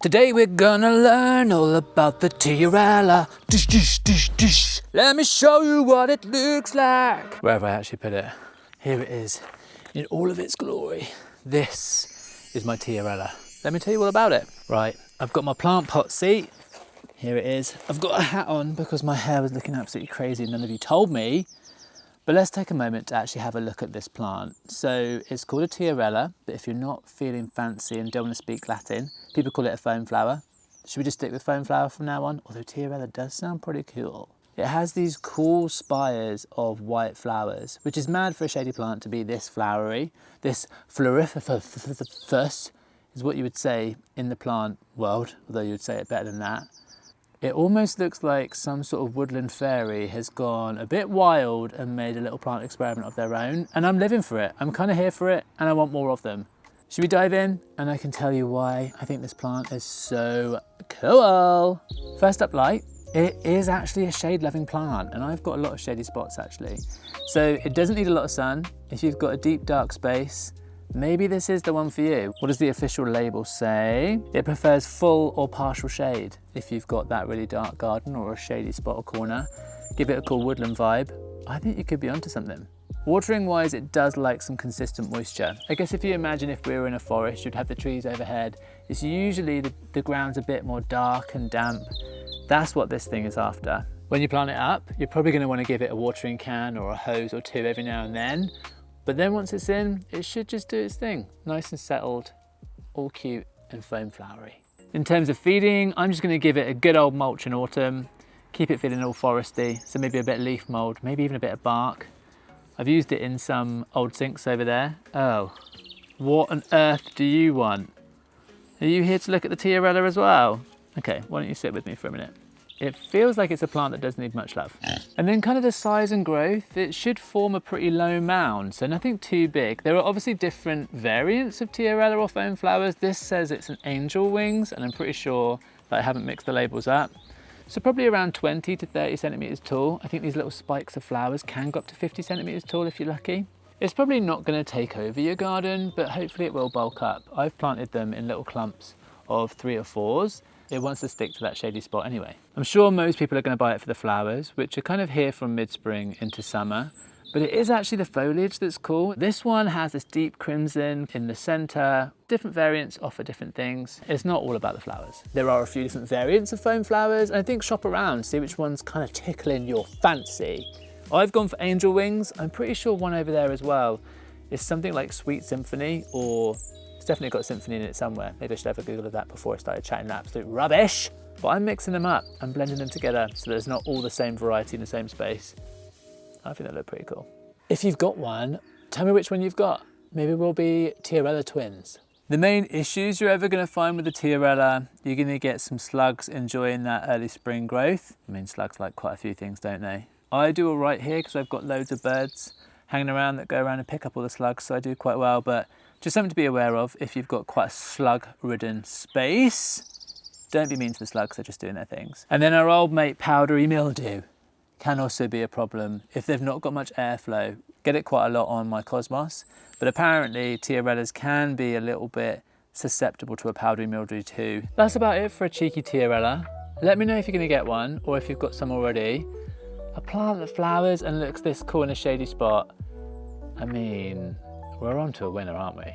Today we're gonna learn all about the Tiarella. Dish, dish, dish, dish. Let me show you what it looks like. Where have I actually put it? Here it is, in all of its glory. This is my Tiarella. Let me tell you all about it. Right, I've got my plant pot seat. Here it is. I've got a hat on because my hair was looking absolutely crazy and none of you told me. But let's take a moment to actually have a look at this plant. So it's called a Tiarella, but if you're not feeling fancy and don't want to speak Latin, people call it a foamflower. Should we just stick with foamflower from now on? Although Tiarella does sound pretty cool. It has these cool spires of white flowers, which is mad for a shady plant to be this flowery. This floriferous is what you would say in the plant world, although you would say it better than that. It almost looks like some sort of woodland fairy has gone a bit wild and made a little plant experiment of their own. And I'm living for it. I'm kind of here for it and I want more of them. Should we dive in? And I can tell you why I think this plant is so cool. First up, light. It is actually a shade-loving plant and I've got a lot of shady spots actually. So it doesn't need a lot of sun. If you've got a deep dark space, maybe this is the one for you. What does the official label say? It prefers full or partial shade. If you've got that really dark garden or a shady spot or corner, give it a cool woodland vibe. I think you could be onto something. Watering wise, it does like some consistent moisture. I guess if you imagine if we were in a forest, you'd have the trees overhead. It's usually the ground's a bit more dark and damp. That's what this thing is after. When you plant it up, you're probably going to want to give it a watering can or a hose or two every now and then. But then once it's in, it should just do its thing. Nice and settled, all cute and foam flowery. In terms of feeding, I'm just gonna give it a good old mulch in autumn, keep it feeling all foresty, so maybe a bit of leaf mold, maybe even a bit of bark. I've used it in some old sinks over there. Oh, what on earth do you want? Are you here to look at the Tiarella as well? Okay, why don't you sit with me for a minute? It feels like it's a plant that doesn't need much love. And then kind of the size and growth, it should form a pretty low mound, so nothing too big. There are obviously different variants of Tiarella or foam flowers. This says it's an angel wings, and I'm pretty sure that I haven't mixed the labels up. So probably around 20 to 30 centimeters tall. I think these little spikes of flowers can go up to 50 centimeters tall if you're lucky. It's probably not gonna take over your garden, but hopefully it will bulk up. I've planted them in little clumps of 3 or 4s. It wants to stick to that shady spot anyway. I'm sure most people are going to buy it for the flowers, which are kind of here from mid-spring into summer, but it is actually the foliage that's cool. This one has this deep crimson in the center. Different variants offer different things. It's not all about the flowers. There are a few different variants of foam flowers, and I think shop around, see which one's kind of tickling your fancy. I've gone for angel wings. I'm pretty sure one over there as well is something like Sweet Symphony, or it's definitely got symphony in it somewhere. Maybe I should have a Google of that before I started chatting absolute rubbish. But I'm mixing them up and blending them together so there's not all the same variety in the same space. I think they look pretty cool. If you've got one, tell me which one you've got. Maybe we'll be Tiarella twins. The main issues you're ever going to find with the Tiarella, you're going to get some slugs enjoying that early spring growth. I mean, slugs like quite a few things, don't they? I do all right here because I've got loads of birds hanging around that go around and pick up all the slugs, so I do quite well, but just something to be aware of if you've got quite a slug-ridden space. Don't be mean to the slugs, they're just doing their things. And then our old mate powdery mildew can also be a problem if they've not got much airflow. Get it quite a lot on my cosmos, but apparently Tiarellas can be a little bit susceptible to a powdery mildew too. That's about it for a cheeky Tiarella. Let me know if you're gonna get one or if you've got some already. A plant that flowers and looks this cool in a shady spot. I mean, we're on to a winner, aren't we?